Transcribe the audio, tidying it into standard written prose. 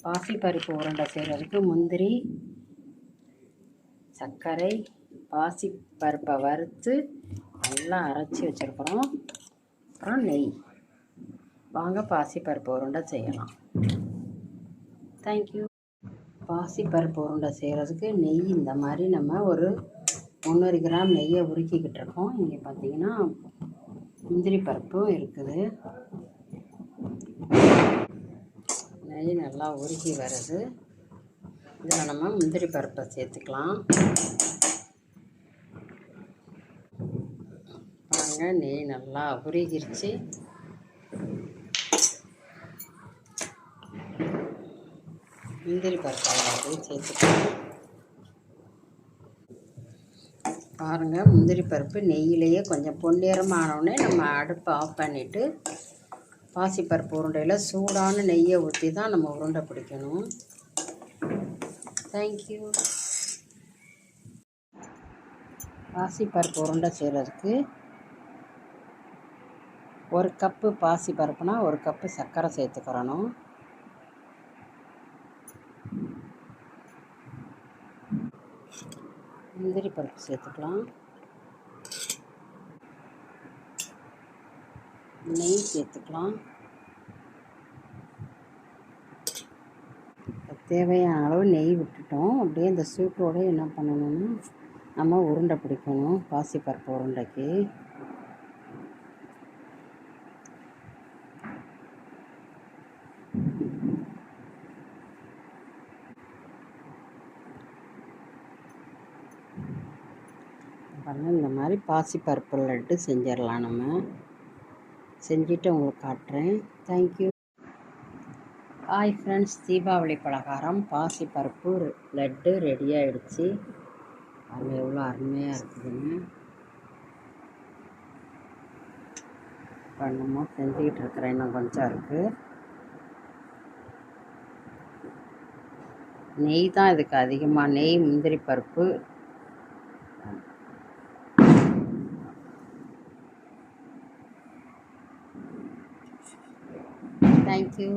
பாசிப்பருப்பு உருண்டை செய்கிறதுக்கு முந்திரி, சர்க்கரை, பாசிப்பருப்பை வறுத்து நல்லா அரைச்சி வச்சுருக்குறோம். அப்புறம் நெய். வாங்க பாசிப்பருப்பு உருண்டை செய்யலாம். தேங்க்யூ. பாசிப்பருப்பு உருண்டை செய்கிறதுக்கு நெய் இந்த மாதிரி நம்ம ஒரு 300 கிராம் நெய்யை உருக்கிக்கிட்டு இருக்கோம். இங்கே பார்த்தீங்கன்னா முந்திரி பருப்பும் இருக்குது. நெய் நல்லா உருக்கி வருது. இதில் நம்ம முந்திரி பருப்பை சேர்த்துக்கலாம். பாருங்க, நெய் நல்லா உருகிருச்சு. முந்திரி பருப்பை அப்படியே சேர்த்துக்கலாம். பாருங்கள், முந்திரி பருப்பு நெய்யிலேயே கொஞ்சம் பொன்னிறமானோடனே நம்ம அடுப்பை ஆஃப் பண்ணிவிட்டு பாசிப்பருப்பு உருண்டையில் சூடான நெய்யை ஊற்றி தான் நம்ம உருண்டை பிடிக்கணும். தேங்க்யூ. பாசிப்பருப்பு உருண்டை செய்கிறதுக்கு 1 கப்பு பாசிப்பருப்புனா 1 கப்பு சர்க்கரை சேர்த்துக்கிறணும். முந்திரி பருப்பு சேர்த்துக்கலாம். நெய் சேர்த்துக்கலாம். தேவையான அளவு நெய் விட்டுட்டோம். அப்படியே இந்த சூட்டோடு என்ன பண்ணணும்னா நம்ம உருண்டை பிடிக்கணும். பாசிப்பருப்பு உருண்டைக்கு இந்த மாதிரி பாசிப்பருப்பு லட்டு செஞ்சிடலாம். நம்ம செஞ்சுட்டு உங்களுக்கு காட்டுறேன். தேங்க்யூ. ஹாய் ஃப்ரெண்ட்ஸ், தீபாவளி பலகாரம் பாசிப்பருப்பு லட்டு ரெடி ஆகிடுச்சு. அது எவ்வளோ அருமையாக இருக்குதுன்னு பண்ணமோ செஞ்சுக்கிட்டு இருக்கிறேன். இன்னும் கொஞ்சம் இருக்குது. நெய் தான் இதுக்கு அதிகமாக, நெய், முந்திரி பருப்பு. தேங்க்யூ.